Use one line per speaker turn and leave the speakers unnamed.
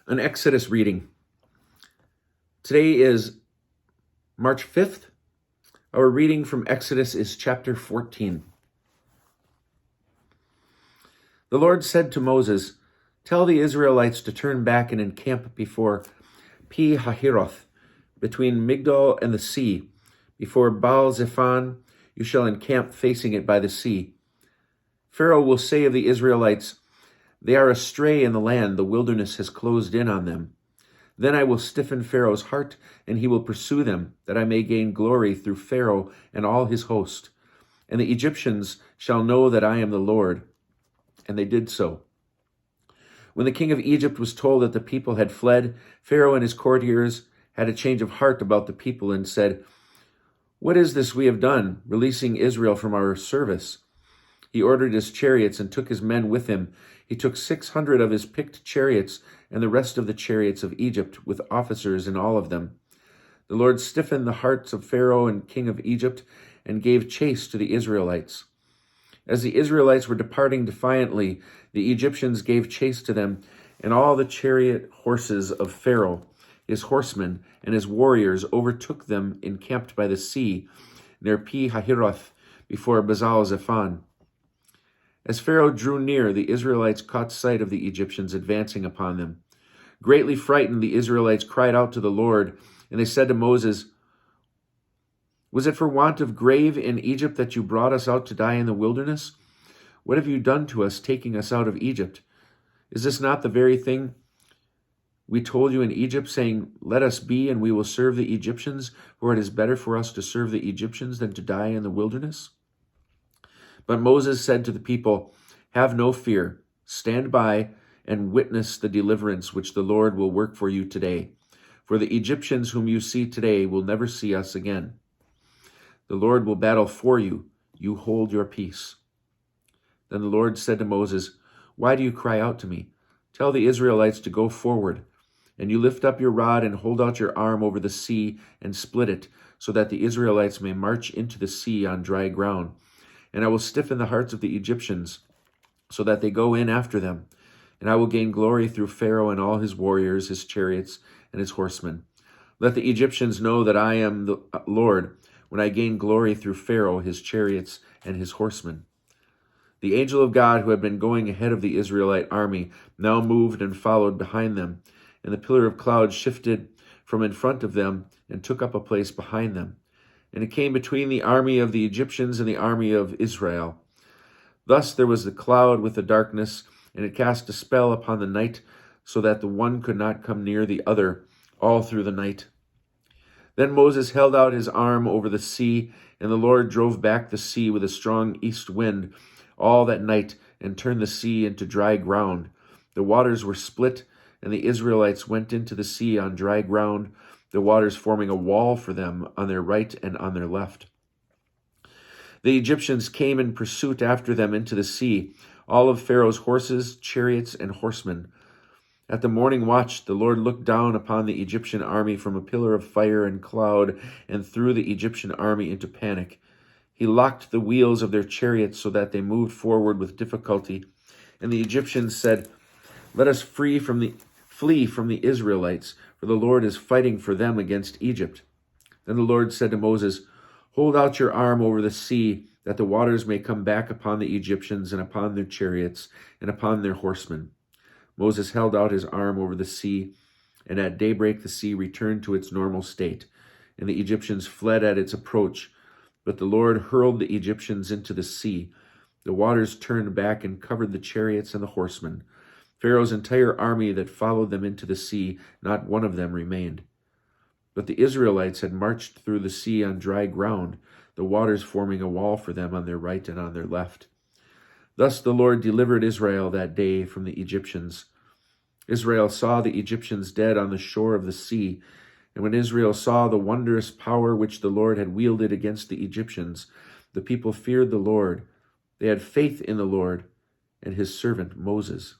An Exodus reading. Today is March 5th. Our reading from Exodus is chapter 14. The Lord said to Moses, "Tell the Israelites to turn back and encamp before Pi-hahiroth, between Migdol and the sea. Before Baal-zephon, you shall encamp facing it by the sea. Pharaoh will say of the Israelites, 'They are astray in the land, the wilderness has closed in on them.' Then I will stiffen Pharaoh's heart, and he will pursue them, that I may gain glory through Pharaoh and all his host. And the Egyptians shall know that I am the Lord." And they did so. When the king of Egypt was told that the people had fled, Pharaoh and his courtiers had a change of heart about the people and said, "What is this we have done, releasing Israel from our service?" He ordered his chariots and took his men with him. He took 600 of his picked chariots and the rest of the chariots of Egypt, with officers in all of them. The Lord stiffened the hearts of Pharaoh and king of Egypt and gave chase to the Israelites. As the Israelites were departing defiantly, the Egyptians gave chase to them, and all the chariot horses of Pharaoh, his horsemen, and his warriors overtook them encamped by the sea near Pi-hahiroth before Baal-zephon. As Pharaoh drew near, the Israelites caught sight of the Egyptians advancing upon them. Greatly frightened, the Israelites cried out to the Lord, and they said to Moses, "Was it for want of grave in Egypt that you brought us out to die in the wilderness? What have you done to us, taking us out of Egypt? Is this not the very thing we told you in Egypt, saying, 'Let us be, and we will serve the Egyptians, for it is better for us to serve the Egyptians than to die in the wilderness?'" But Moses said to the people, "Have no fear. Stand by and witness the deliverance which the Lord will work for you today. For the Egyptians whom you see today will never see us again. The Lord will battle for you. You hold your peace." Then the Lord said to Moses, "Why do you cry out to me? Tell the Israelites to go forward. And you lift up your rod and hold out your arm over the sea and split it, so that the Israelites may march into the sea on dry ground. And I will stiffen the hearts of the Egyptians, so that they go in after them. And I will gain glory through Pharaoh and all his warriors, his chariots, and his horsemen. Let the Egyptians know that I am the Lord, when I gain glory through Pharaoh, his chariots, and his horsemen." The angel of God, who had been going ahead of the Israelite army, now moved and followed behind them. And the pillar of cloud shifted from in front of them and took up a place behind them. And it came between the army of the Egyptians and the army of Israel. Thus there was the cloud with the darkness, and it cast a spell upon the night, so that the one could not come near the other all through the night. Then Moses held out his arm over the sea, and the Lord drove back the sea with a strong east wind all that night, and turned the sea into dry ground. The waters were split, and the Israelites went into the sea on dry ground, the waters forming a wall for them on their right and on their left. The Egyptians came in pursuit after them into the sea, all of Pharaoh's horses, chariots, and horsemen. At the morning watch, the Lord looked down upon the Egyptian army from a pillar of fire and cloud, and threw the Egyptian army into panic. He locked the wheels of their chariots so that they moved forward with difficulty. And the Egyptians said, "Let us flee from the Israelites, for the Lord is fighting for them against Egypt." Then the Lord said to Moses, "Hold out your arm over the sea, that the waters may come back upon the Egyptians and upon their chariots and upon their horsemen." Moses held out his arm over the sea, and at daybreak the sea returned to its normal state, and the Egyptians fled at its approach. But the Lord hurled the Egyptians into the sea. The waters turned back and covered the chariots and the horsemen. Pharaoh's entire army that followed them into the sea, not one of them remained. But the Israelites had marched through the sea on dry ground, the waters forming a wall for them on their right and on their left. Thus the Lord delivered Israel that day from the Egyptians. Israel saw the Egyptians dead on the shore of the sea, and when Israel saw the wondrous power which the Lord had wielded against the Egyptians, the people feared the Lord. They had faith in the Lord and his servant Moses.